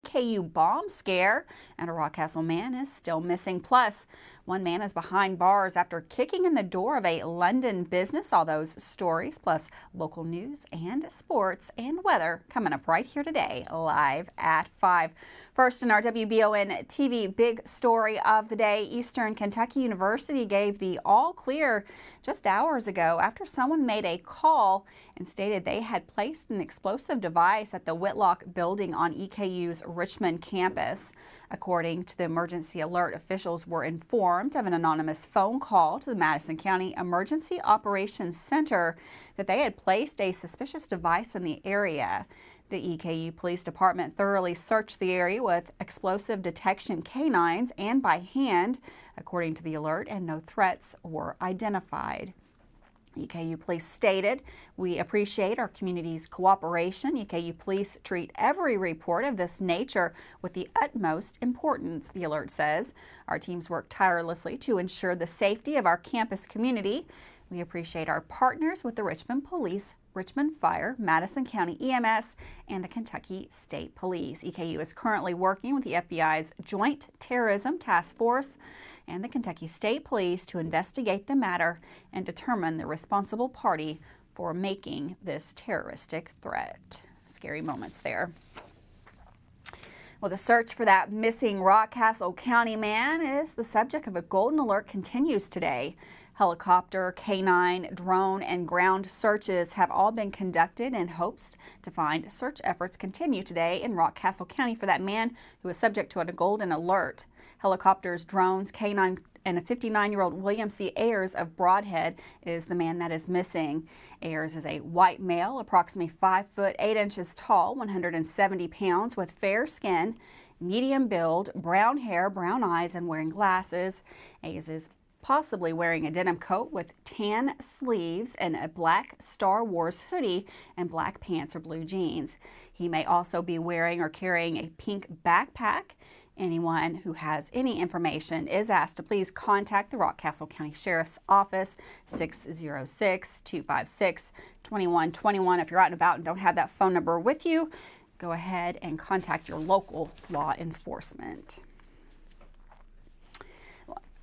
EKU bomb scare, and a Rockcastle man is still missing. Plus, one man is behind bars after kicking in the door of a London business. All those stories, plus local news and sports and weather, coming up right here today, live at 5. First in our WBON TV big story of the day, Eastern Kentucky University gave the all clear just hours ago after someone made a call and stated they had placed an explosive device at the Whitlock building on EKU's Richmond campus. According to the emergency alert, officials were informed of an anonymous phone call to the Madison County Emergency Operations Center that they had placed a suspicious device in the area. The EKU Police Department thoroughly searched the area with explosive detection canines and by hand, according to the alert, and no threats were identified. EKU Police stated, "We appreciate our community's cooperation. EKU Police treat every report of this nature with the utmost importance," the alert says. "Our teams work tirelessly to ensure the safety of our campus community. We appreciate our partners with the Richmond Police, Richmond Fire, Madison County EMS, and the Kentucky State Police." EKU is currently working with the FBI's Joint Terrorism Task Force and the Kentucky State Police to investigate the matter and determine the responsible party for making this terroristic threat. Scary moments there. Well, the search for that missing Rockcastle County man is the subject of a golden alert continues today. Helicopter, canine, drone, and ground searches have all been conducted in hopes to find search efforts continue today in Rockcastle County for that man who is subject to a golden alert. Helicopters, drones, canine, and a 59-year-old William C. Ayers of Broadhead is the man that is missing. Ayers is a white male, approximately 5 foot 8 inches tall, 170 pounds, with fair skin, medium build, brown hair, brown eyes, and wearing glasses. Ayers is possibly wearing a denim coat with tan sleeves and a black Star Wars hoodie and black pants or blue jeans. He may also be wearing or carrying a pink backpack. Anyone who has any information is asked to please contact the Rockcastle County Sheriff's Office, 606-256-2121. If you're out and about and don't have that phone number with you, go ahead and contact your local law enforcement.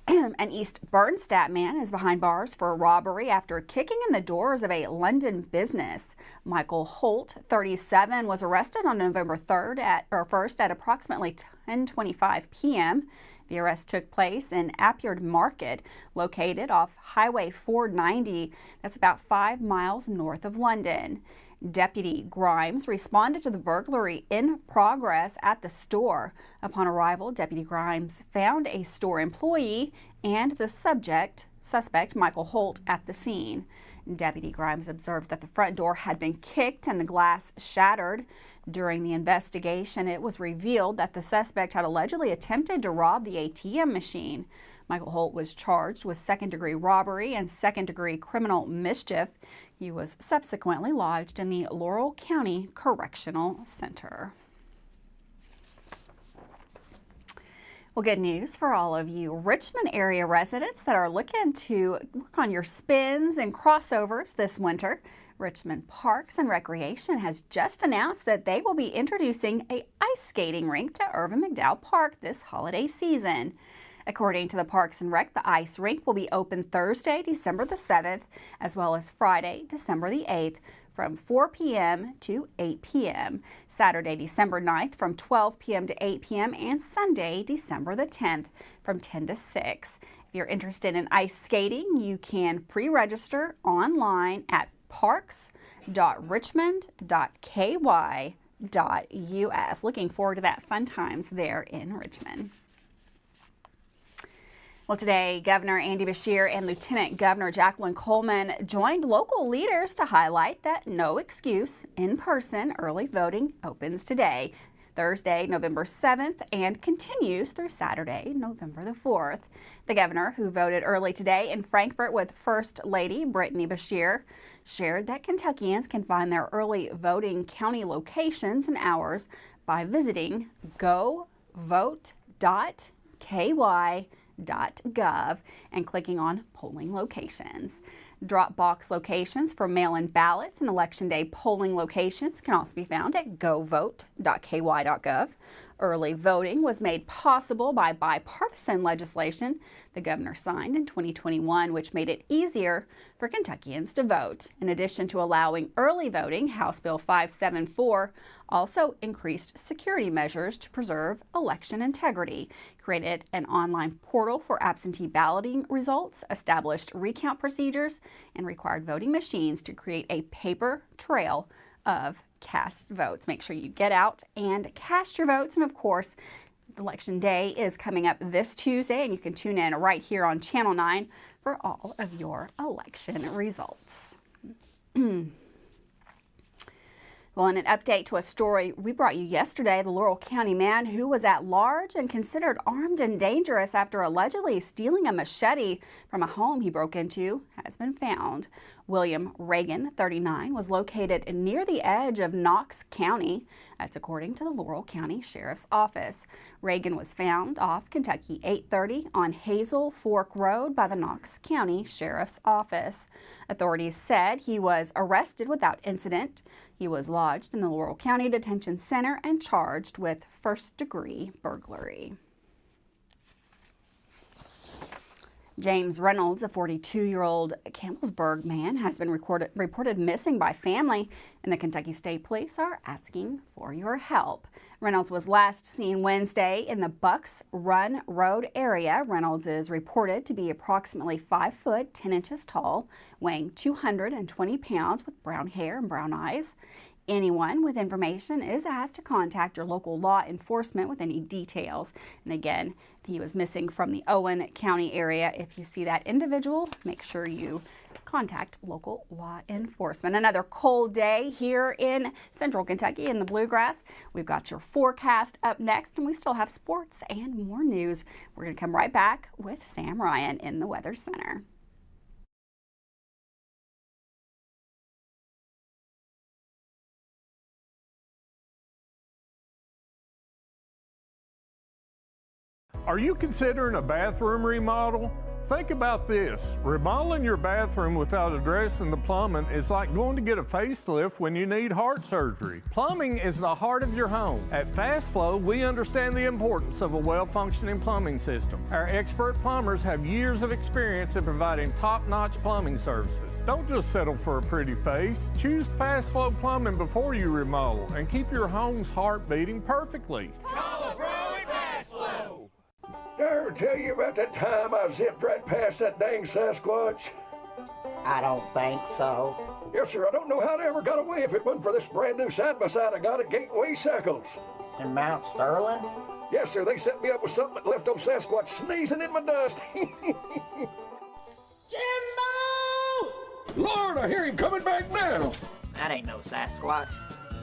An East Bernstadt man is behind bars for a robbery after kicking in the doors of a London business. Michael Holt, 37, was arrested on November 1st at approximately 10:25 p.m. The arrest took place in Apyard Market, located off Highway 490. That's about 5 miles north of London. Deputy Grimes responded to the burglary in progress at the store. Upon arrival, Deputy Grimes found a store employee and the suspect, Michael Holt, at the scene. Deputy Grimes observed that the front door had been kicked and the glass shattered. During the investigation, it was revealed that the suspect had allegedly attempted to rob the ATM machine. Michael Holt was charged with second-degree robbery and second-degree criminal mischief. He was subsequently lodged in the Laurel County Correctional Center. Well, good news for all of you Richmond area residents that are looking to work on your spins and crossovers this winter. Richmond Parks and Recreation has just announced that they will be introducing an ice skating rink to Irvin McDowell Park this holiday season. According to the Parks and Rec, the ice rink will be open Thursday, December the 7th, as well as Friday, December the 8th, from 4 p.m. to 8 p.m., Saturday, December 9th, from 12 p.m. to 8 p.m., and Sunday, December the 10th, from 10 to 6. If you're interested in ice skating, you can pre-register online at parks.richmond.ky.us. Looking forward to that fun times there in Richmond. Well, today, Governor Andy Beshear and Lieutenant Governor Jacqueline Coleman joined local leaders to highlight that no excuse in-person early voting opens today, Thursday, November 7th, and continues through Saturday, November the 4th. The governor, who voted early today in Frankfort with First Lady Brittany Beshear, shared that Kentuckians can find their early voting county locations and hours by visiting govote.ky.gov and clicking on polling locations. Drop box locations for mail-in ballots and Election Day polling locations can also be found at govote.ky.gov. Early voting was made possible by bipartisan legislation the governor signed in 2021, which made it easier for Kentuckians to vote. In addition to allowing early voting, House Bill 574 also increased security measures to preserve election integrity, created an online portal for absentee balloting results, established recount procedures, and required voting machines to create a paper trail of cast votes. Make sure you get out and cast your votes. And of course, Election Day is coming up this Tuesday, and you can tune in right here on Channel 9 for all of your election results. Well, in an update to a story we brought you yesterday, the Laurel County man who was at large and considered armed and dangerous after allegedly stealing a machete from a home he broke into has been found. William Reagan, 39, was located near the edge of Knox County. That's according to the Laurel County Sheriff's Office. Reagan was found off Kentucky 830 on Hazel Fork Road by the Knox County Sheriff's Office. Authorities said he was arrested without incident. He was lodged in the Laurel County Detention Center and charged with first-degree burglary. James Reynolds, a 42-year-old Campbellsburg man, has been reported missing by family, and the Kentucky State Police are asking for your help. Reynolds was last seen Wednesday in the Bucks Run Road area. Reynolds is reported to be approximately 5 foot 10 inches tall, weighing 220 pounds with brown hair and brown eyes. Anyone with information is asked to contact your local law enforcement with any details. And again, he was missing from the Owen County area. If you see that individual, make sure you contact local law enforcement. Another cold day here in Central Kentucky in the Bluegrass. We've got your forecast up next, and we still have sports and more news. We're going to come right back with Sam Ryan in the Weather Center. Are you considering a bathroom remodel? Think about this. Remodeling your bathroom without addressing the plumbing is like going to get a facelift when you need heart surgery. Plumbing is the heart of your home. At Fast Flow, we understand the importance of a well-functioning plumbing system. Our expert plumbers have years of experience in providing top-notch plumbing services. Don't just settle for a pretty face. Choose Fast Flow Plumbing before you remodel and keep your home's heart beating perfectly. Call a pro at Fast Flow. Did I ever tell you about that time I zipped right past that dang Sasquatch? I don't think so. Yes, sir. I don't know how they ever got away if it wasn't for this brand new side-by-side I got at Gateway Cycles. In Mount Sterling? Yes, sir. They set me up with something that left old Sasquatch sneezing in my dust. Jimbo! Lord, I hear him coming back now. That ain't no Sasquatch.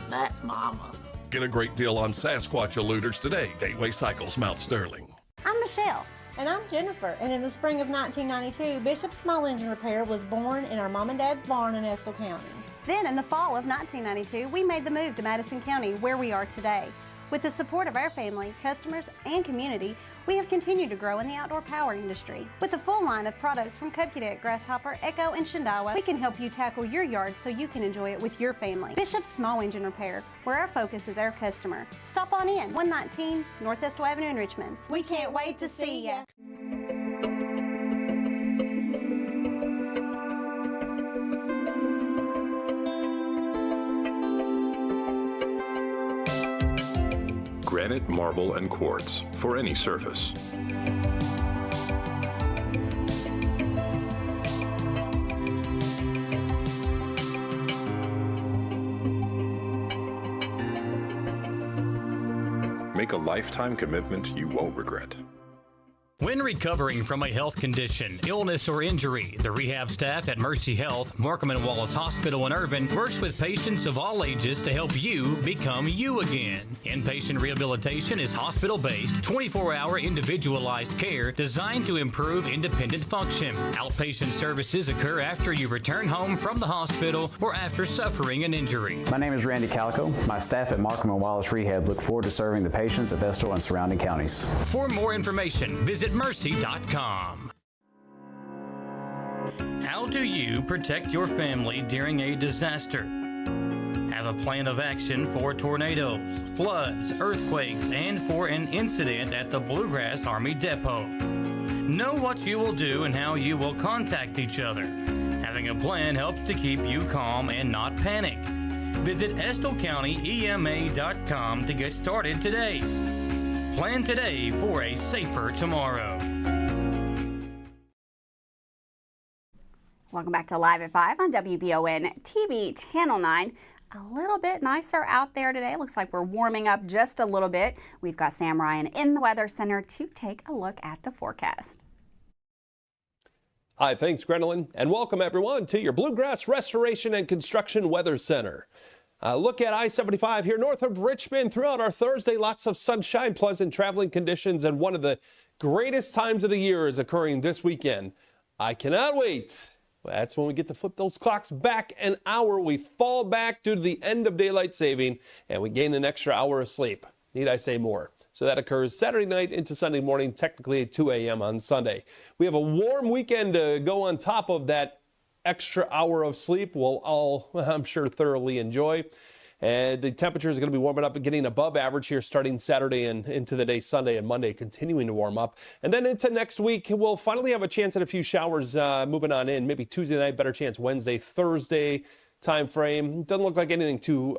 That's Mama. Get a great deal on Sasquatch eluders today. Gateway Cycles, Mount Sterling. I'm Michelle. And I'm Jennifer, and in the spring of 1992, Bishop's Small Engine Repair was born in our mom and dad's barn in Estill County. Then in the fall of 1992, we made the move to Madison County, where we are today. With the support of our family, customers, and community, we have continued to grow in the outdoor power industry. With a full line of products from Cub Cadet, Grasshopper, Echo, and Shindawa, we can help you tackle your yard so you can enjoy it with your family. Bishop's Small Engine Repair, where our focus is our customer. Stop on in, 119 North Estill Avenue in Richmond. We can't wait to see ya. Granite, marble, and quartz for any surface. Make a lifetime commitment you won't regret. When recovering from a health condition, illness, or injury, the rehab staff at Mercy Health, Markham and Wallace Hospital in Irvin works with patients of all ages to help you become you again. Inpatient rehabilitation is hospital-based, 24-hour individualized care designed to improve independent function. Outpatient services occur after you return home from the hospital or after suffering an injury. My name is Randy Calico. My staff at Markham and Wallace Rehab look forward to serving the patients of Estill and surrounding counties. For more information, visit mercy.com. How do you protect your family during a disaster? Have Have a plan of action for tornadoes, floods, earthquakes, and for an incident at the Bluegrass Army Depot. Know what you will do and how you will contact each other. Having a plan helps to keep you calm and not panic. Visit EstleCountyEMA.com to get started today. Plan today for a safer tomorrow. Welcome back to Live at 5 on WBON TV Channel 9. A little bit nicer out there today. Looks like we're warming up just a little bit. We've got Sam Ryan in the Weather Center to take a look at the forecast. Hi, thanks, Grenelyn, and welcome everyone to your Bluegrass Restoration and Construction Weather Center. Look at I-75 here north of Richmond throughout our Thursday. Lots of sunshine, pleasant traveling conditions, and one of the greatest times of the year is occurring this weekend. I cannot wait. That's when we get to flip those clocks back an hour. We fall back due to the end of daylight saving, and we gain an extra hour of sleep. Need I say more? So that occurs Saturday night into Sunday morning, technically at 2 a.m. on Sunday. We have a warm weekend to go on top of that extra hour of sleep we'll all, I'm sure, thoroughly enjoy. And the temperature is going to be warming up and getting above average here starting Saturday and into the day Sunday and Monday, continuing to warm up. And then into next week, we'll finally have a chance at a few showers moving on in. Maybe Tuesday night, better chance Wednesday, Thursday time frame. Doesn't look like anything too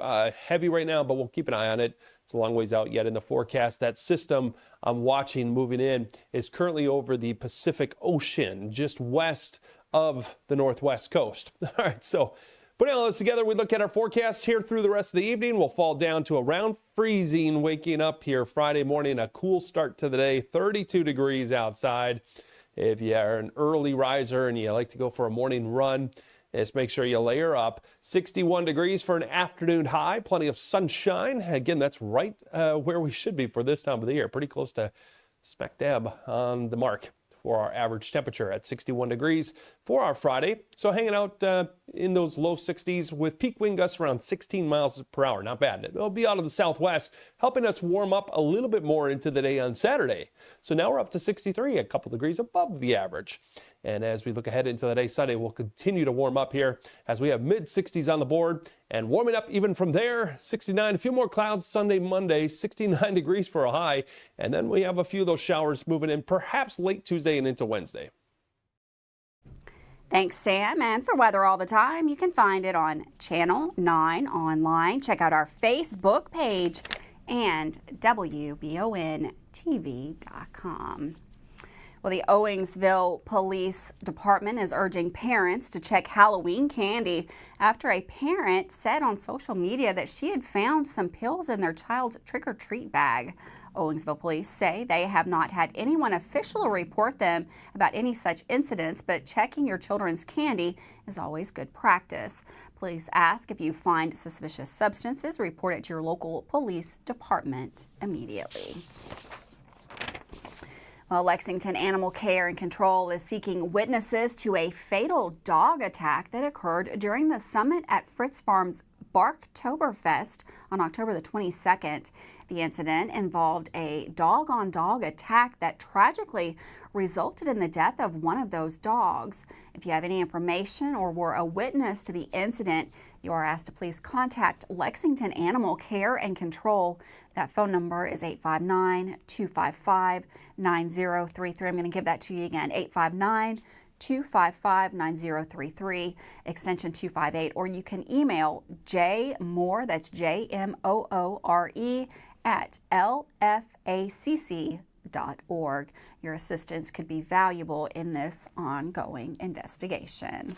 heavy right now, but we'll keep an eye on it. It's a long ways out yet in the forecast. That system I'm watching moving in is currently over the Pacific Ocean, just west of the northwest coast. All right, so putting all this together, we look at our forecast here through the rest of the evening. We'll fall down to around freezing, waking up here Friday morning. A cool start to the day, 32 degrees outside. If you are an early riser and you like to go for a morning run, just make sure you layer up. 61 degrees for an afternoon high, plenty of sunshine. Again, that's right where we should be for this time of the year. Pretty close to spec dab on the mark for our average temperature at 61 degrees for our Friday. So hanging out in those low 60s with peak wind gusts around 16 miles per hour. Not bad. It'll be out of the southwest, helping us warm up a little bit more into the day on Saturday. So now we're up to 63, a couple degrees above the average. And as we look ahead into the day Sunday, we'll continue to warm up here as we have mid-60s on the board and warming up even from there, 69, a few more clouds Sunday, Monday, 69 degrees for a high. And then we have a few of those showers moving in perhaps late Tuesday and into Wednesday. Thanks, Sam. And for weather all the time, you can find it on Channel 9 online. Check out our Facebook page and WBONTV.com. Well, the Owingsville Police Department is urging parents to check Halloween candy after a parent said on social media that she had found some pills in their child's trick-or-treat bag. Owingsville police say they have not had anyone officially report them about any such incidents, but checking your children's candy is always good practice. Police ask if you find suspicious substances, report it to your local police department immediately. Well, Lexington Animal Care and Control is seeking witnesses to a fatal dog attack that occurred during the summit at Fritz Farms Barktoberfest on October the 22nd. The incident involved a dog-on-dog attack that tragically resulted in the death of one of those dogs. If you have any information or were a witness to the incident, you are asked to please contact Lexington Animal Care and Control. That phone number is 859-255-9033. I'm going to give that to you again, 859-255-9033, extension 258, or you can email jmoore, that's JMOORE, at lfacc.org. Your assistance could be valuable in this ongoing investigation.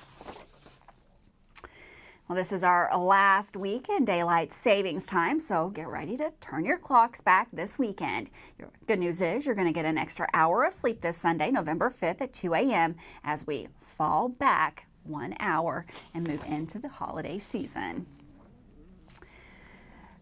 Well, this is our last week in daylight savings time, so get ready to turn your clocks back this weekend. Your good news is you're going to get an extra hour of sleep this Sunday, November 5th at 2 a.m. as we fall back 1 hour and move into the holiday season.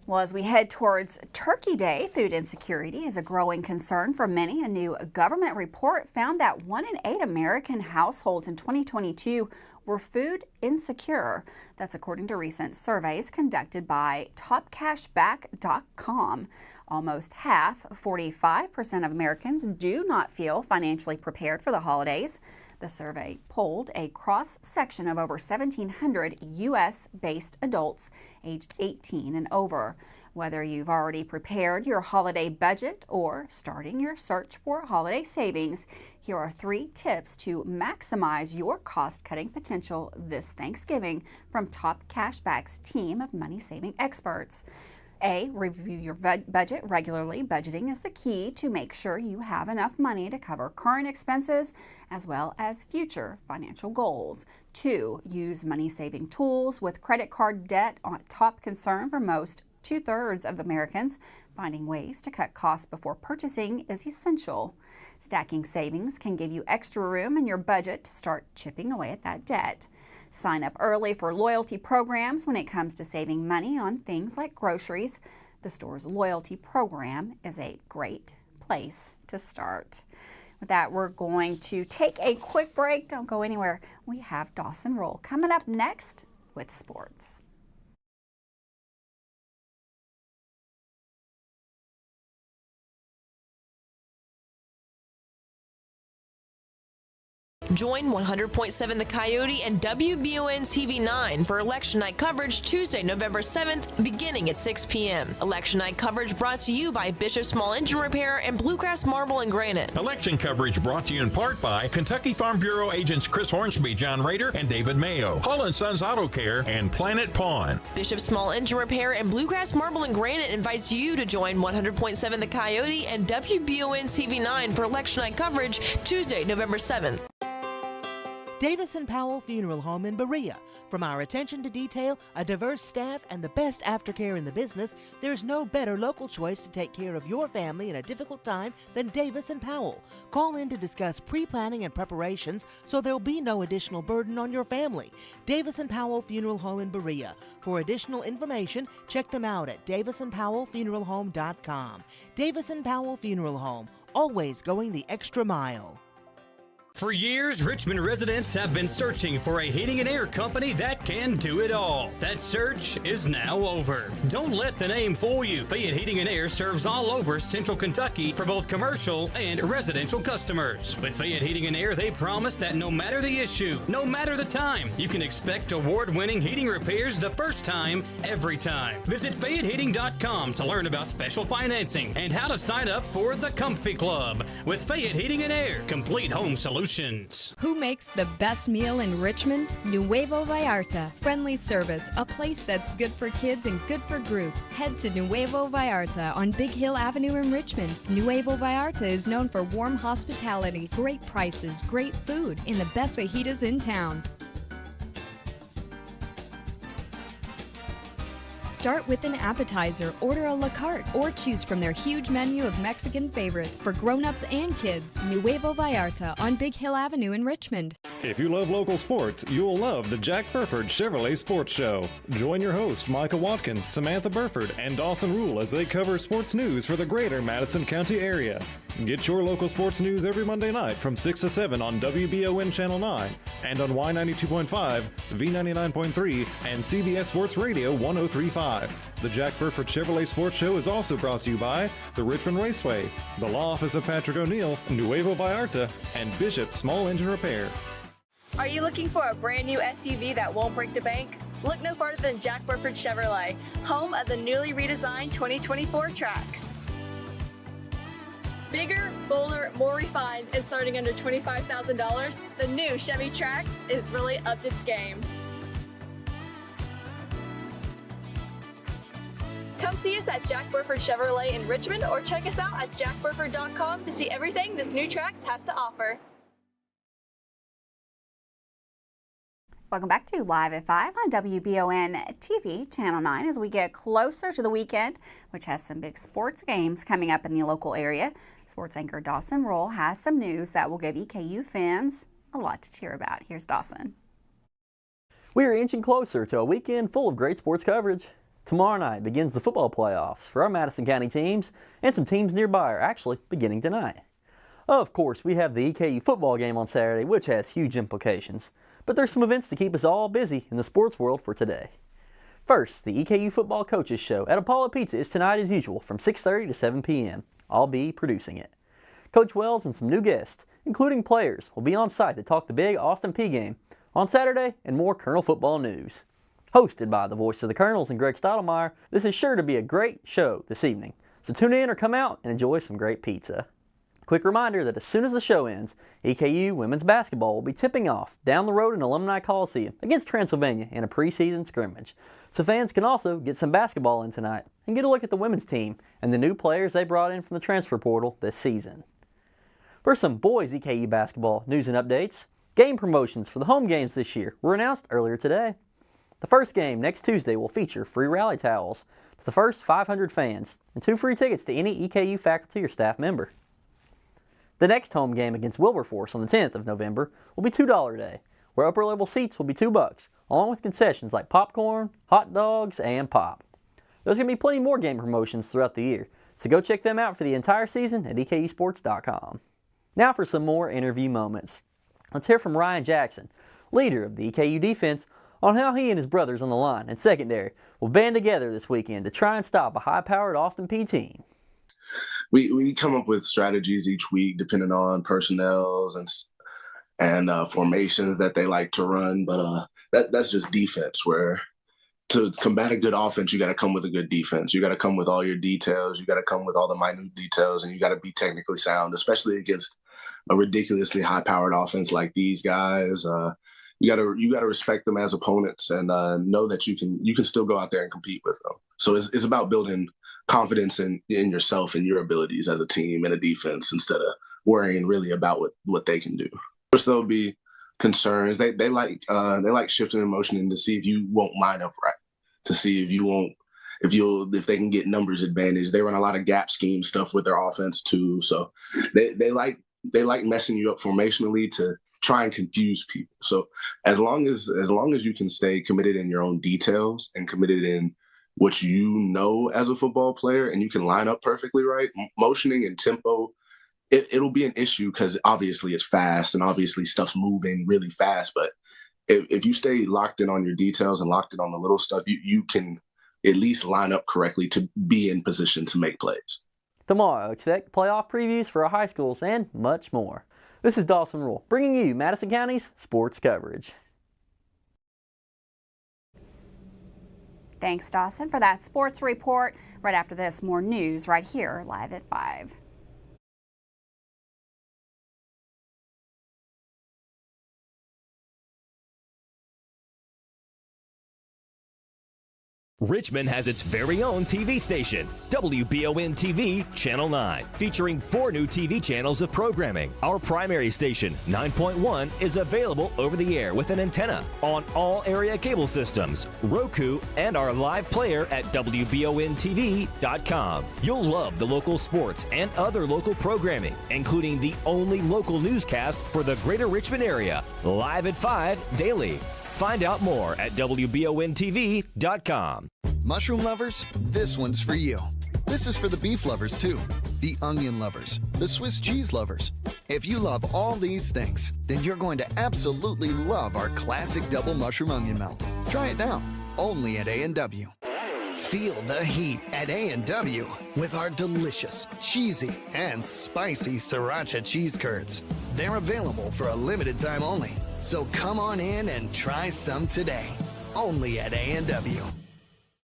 Well, as we head towards Turkey Day, food insecurity is a growing concern for many. A new government report found that 1 in 8 American households in 2022 were food insecure. That's according to recent surveys conducted by topcashback.com. Almost half, 45% of Americans, do not feel financially prepared for the holidays. The survey polled a cross-section of over 1,700 U.S.-based adults aged 18 and over. Whether you've already prepared your holiday budget or starting your search for holiday savings, here are 3 tips to maximize your cost-cutting potential this Thanksgiving from Top Cashback's team of money-saving experts. A, review your budget regularly. Budgeting is the key to make sure you have enough money to cover current expenses as well as future financial goals. 2, use money-saving tools with credit card debt a top concern for most 2/3 of Americans. Finding ways to cut costs before purchasing is essential. Stacking savings can give you extra room in your budget to start chipping away at that debt. Sign up early for loyalty programs when it comes to saving money on things like groceries. The store's loyalty program is a great place to start. With that, we're going to take a quick break. Don't go anywhere. We have Dawson Roll coming up next with sports. Join 100.7 The Coyote and WBON TV9 for election night coverage Tuesday, November 7th, beginning at 6 p.m. Election night coverage brought to you by Bishop Small Engine Repair and Bluegrass Marble and Granite. Election coverage brought to you in part by Kentucky Farm Bureau agents Chris Hornsby, John Rader, and David Mayo, Hall & Sons Auto Care, and Planet Pawn. Bishop Small Engine Repair and Bluegrass Marble and Granite invites you to join 100.7 The Coyote and WBON TV9 for election night coverage Tuesday, November 7th. Davis & Powell Funeral Home in Berea. From our attention to detail, a diverse staff, and the best aftercare in the business, there's no better local choice to take care of your family in a difficult time than Davis & Powell. Call in to discuss pre-planning and preparations so there'll be no additional burden on your family. Davis & Powell Funeral Home in Berea. For additional information, check them out at davisandpowellfuneralhome.com. Davis & Powell Funeral Home, always going the extra mile. For years, Richmond residents have been searching for a heating and air company that can do it all. That search is now over. Don't let the name fool you. Fayette Heating and Air serves all over Central Kentucky for both commercial and residential customers. With Fayette Heating and Air, they promise that no matter the issue, no matter the time, you can expect award-winning heating repairs the first time, every time. Visit FayetteHeating.com to learn about special financing and how to sign up for the Comfy Club. With Fayette Heating and Air, complete home solutions. Who makes the best meal in Richmond? Nuevo Vallarta. Friendly service, a place that's good for kids and good for groups. Head to Nuevo Vallarta on Big Hill Avenue in Richmond. Nuevo Vallarta is known for warm hospitality, great prices, great food, and the best fajitas in town. Start with an appetizer, order a la carte, or choose from their huge menu of Mexican favorites for grown-ups and kids. Nuevo Vallarta on Big Hill Avenue in Richmond. If you love local sports, you'll love the Jack Burford Chevrolet Sports Show. Join your host, Micah Watkins, Samantha Burford, and Dawson Rule as they cover sports news for the greater Madison County area. Get your local sports news every Monday night from 6 to 7 on WBON Channel 9 and on Y92.5, V99.3, and CBS Sports Radio 103.5. The Jack Burford Chevrolet Sports Show is also brought to you by the Richmond Raceway, the Law Office of Patrick O'Neill, Nuevo Vallarta, and Bishop Small Engine Repair. Are you looking for a brand new SUV that won't break the bank? Look no farther than Jack Burford Chevrolet, home of the newly redesigned 2024 Trax. Bigger, bolder, more refined, and starting under $25,000, the new Chevy Trax is really upped its game. Come see us at Jack Burford Chevrolet in Richmond or check us out at jackburford.com to see everything this new Trax has to offer. Welcome back to Live at 5 on WBON TV, Channel 9, as we get closer to the weekend, which has some big sports games coming up in the local area. Sports anchor Dawson Roll has some news that will give EKU fans a lot to cheer about. Here's Dawson. We are inching closer to a weekend full of great sports coverage. Tomorrow night begins the football playoffs for our Madison County teams, and some teams nearby are actually beginning tonight. Of course, we have the EKU football game on Saturday, which has huge implications. but there's some events to keep us all busy in the sports world for today. First, the EKU Football Coaches Show at Apollo Pizza is tonight as usual from 6:30 to 7 p.m. I'll be producing it. Coach Wells and some new guests, including players, will be on site to talk the big Austin Peay game on Saturday and more Colonel football news. Hosted by the voice of the Colonels and Greg Stottlemyre, this is sure to be a great show this evening. So tune in or come out and enjoy some great pizza. Quick reminder that as soon as the show ends, EKU women's basketball will be tipping off down the road in Alumni Coliseum against Transylvania in a preseason scrimmage. So fans can also get some basketball in tonight and get a look at the women's team and the new players they brought in from the transfer portal this season. For some boys EKU basketball news and updates, game promotions for the home games this year were announced earlier today. The first game next Tuesday will feature free rally towels to the first 500 fans and 2 free tickets to any EKU faculty or staff member. The next home game against Wilberforce on the 10th of November will be $2 day, where upper level seats will be $2, along with concessions like popcorn, hot dogs, and pop. There's going to be plenty more game promotions throughout the year, so go check them out for the entire season at EKUsports.com. Now for some more interview moments. Let's hear from Ryan Jackson, leader of the EKU defense, on how he and his brothers on the line and secondary will band together this weekend to try and stop a high-powered Austin Peay team. We come up with strategies each week depending on personnels and formations that they like to run, but that's just defense, where to combat a good offense, you got to come with a good defense. You got to come with all your details. You got to come with all the minute details, and you got to be technically sound, especially against a ridiculously high-powered offense like these guys. You got to respect them as opponents and know that you can still go out there and compete with them. So it's about building confidence in yourself and your abilities as a team and a defense instead of worrying really about what they can do. Of course, there'll be concerns. They like shifting and motioning to see if you won't line up right, to see if they can get numbers advantage. They run a lot of gap scheme stuff with their offense too. So they like messing you up formationally to try and confuse people. So as long as you can stay committed in your own details and committed in what you know as a football player, and you can line up perfectly right, motioning and tempo, it'll be an issue because obviously it's fast and obviously stuff's moving really fast. But if you stay locked in on your details and locked in on the little stuff, you can at least line up correctly to be in position to make plays. Tomorrow, expect playoff previews for our high schools and much more. This is Dawson Rule, bringing you Madison County's sports coverage. Thanks, Dawson, for that sports report. Right after this, more news right here, live at 5. Richmond has its very own TV station, WBON TV Channel 9, featuring 4 new TV channels of programming. Our primary station, 9.1, is available over the air with an antenna on all area cable systems, Roku, and our live player at WBONTV.com. You'll love the local sports and other local programming, including the only local newscast for the greater Richmond area, live at 5 daily. Find out more at WBONTV.com. Mushroom lovers, this one's for you. This is for the beef lovers too, the onion lovers, the Swiss cheese lovers. If you love all these things, then you're going to absolutely love our classic double mushroom onion melt. Try it now, only at A&W. Feel the heat at A&W with our delicious, cheesy, and spicy sriracha cheese curds. They're available for a limited time only. So come on in and try some today, only at A&W.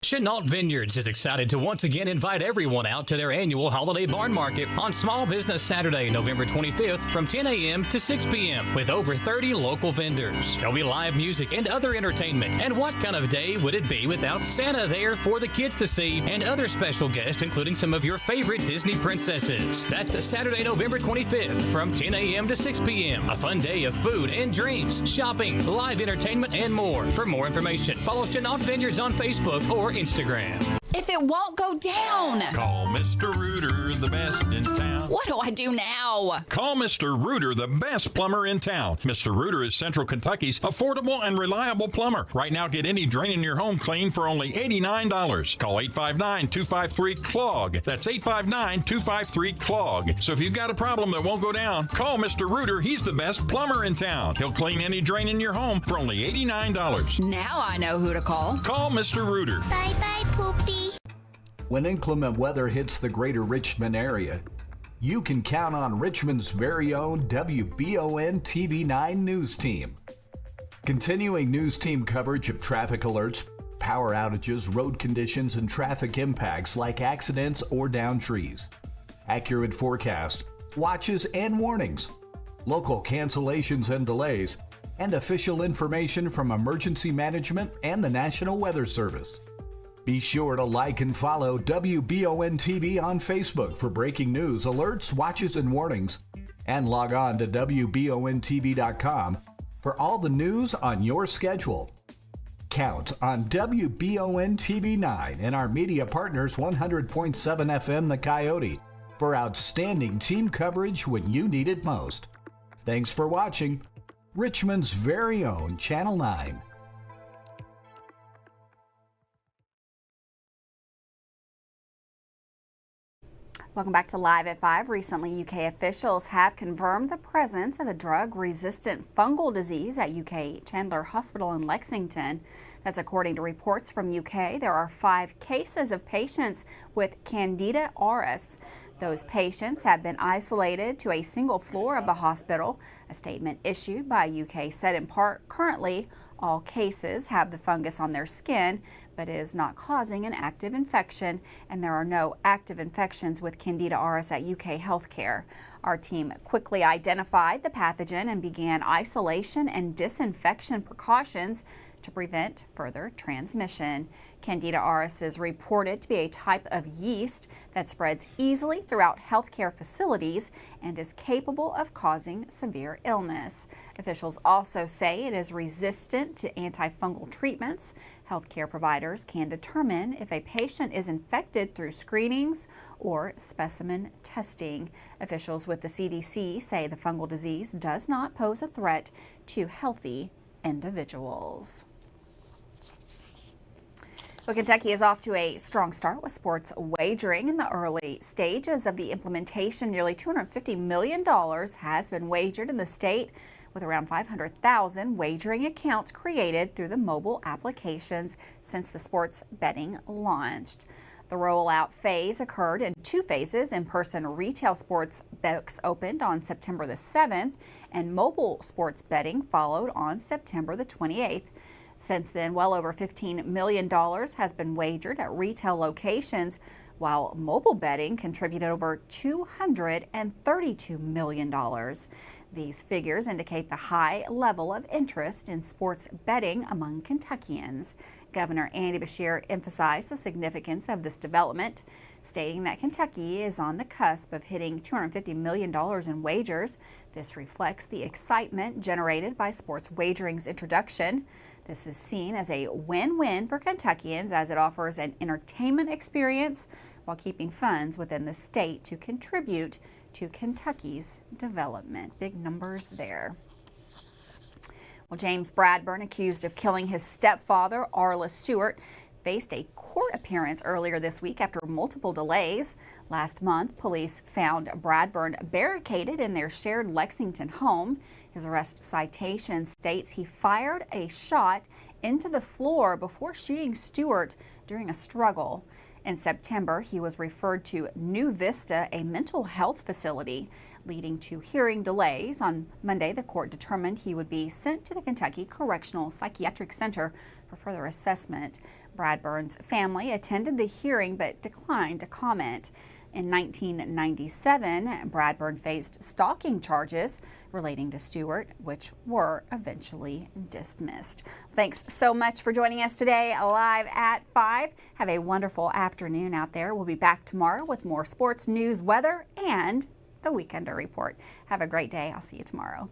Chenault Vineyards is excited to once again invite everyone out to their annual Holiday Barn Market on Small Business Saturday, November 25th from 10 a.m. to 6 p.m. with over 30 local vendors. There'll be live music and other entertainment. And what kind of day would it be without Santa there for the kids to see and other special guests, including some of your favorite Disney princesses? That's Saturday, November 25th from 10 a.m. to 6 p.m. A fun day of food and drinks, shopping, live entertainment, and more. For more information, follow Chenault Vineyards on Facebook or Instagram. if it won't go down? Call Mr. Rooter, the best in town. What do I do now? Call Mr. Rooter, the best plumber in town. Mr. Rooter is Central Kentucky's affordable and reliable plumber. Right now, get any drain in your home clean for only $89. Call 859-253-CLOG. That's 859-253-CLOG. So if you've got a problem that won't go down, call Mr. Rooter. He's the best plumber in town. He'll clean any drain in your home for only $89. Now I know who to call. Call Mr. Rooter. Bye-bye, Poopy. When inclement weather hits the greater Richmond area, you can count on Richmond's very own WBON TV9 news team. Continuing news team coverage of traffic alerts, power outages, road conditions, and traffic impacts like accidents or downed trees. Accurate forecast, watches and warnings, local cancellations and delays, and official information from emergency management and the National Weather Service. Be sure to like and follow WBON TV on Facebook for breaking news, alerts, watches, and warnings, and log on to WBONTV.com for all the news on your schedule. Count on WBON TV9 and our media partners 100.7 FM The Coyote for outstanding team coverage when you need it most. Thanks for watching Richmond's very own Channel 9. Welcome back to Live at 5. Recently, UK officials have confirmed the presence of a drug-resistant fungal disease at UK Chandler Hospital in Lexington. That's according to reports from UK. There are 5 cases of patients with Candida auris. Those patients have been isolated to a single floor of the hospital. A statement issued by UK said in part, currently all cases have the fungus on their skin, but is not causing an active infection, and there are no active infections with Candida auris at UK Healthcare. Our team quickly identified the pathogen and began isolation and disinfection precautions to prevent further transmission. Candida auris is reported to be a type of yeast that spreads easily throughout healthcare facilities and is capable of causing severe illness. Officials also say it is resistant to antifungal treatments. Healthcare providers can determine if a patient is infected through screenings or specimen testing. Officials with the CDC say the fungal disease does not pose a threat to healthy individuals. Well, Kentucky is off to a strong start with sports wagering. In the early stages of the implementation, nearly $250 million has been wagered in the state, with around 500,000 wagering accounts created through the mobile applications since the sports betting launched. The rollout phase occurred in 2 phases. In-person retail sports books opened on September the 7th, and mobile sports betting followed on September the 28th. Since then, well over $15 million has been wagered at retail locations, while mobile betting contributed over $232 million. These figures indicate the high level of interest in sports betting among Kentuckians. Governor Andy Beshear emphasized the significance of this development, stating that Kentucky is on the cusp of hitting $250 million in wagers. This reflects the excitement generated by sports wagering's introduction. This is seen as a win-win for Kentuckians as it offers an entertainment experience while keeping funds within the state to contribute to Kentucky's development. Big numbers there. Well, James Bradburn, accused of killing his stepfather, Arla Stewart, faced a court appearance earlier this week after multiple delays. Last month, police found Bradburn barricaded in their shared Lexington home. His arrest citation states he fired a shot into the floor before shooting Stewart during a struggle. In September, he was referred to New Vista, a mental health facility, leading to hearing delays. On Monday, the court determined he would be sent to the Kentucky Correctional Psychiatric Center for further assessment. Bradburn's family attended the hearing but declined to comment. In 1997, Bradburn faced stalking charges relating to Stewart, which were eventually dismissed. Thanks so much for joining us today live at 5. Have a wonderful afternoon out there. We'll be back tomorrow with more sports news, weather, and the Weekender Report. Have a great day. I'll see you tomorrow.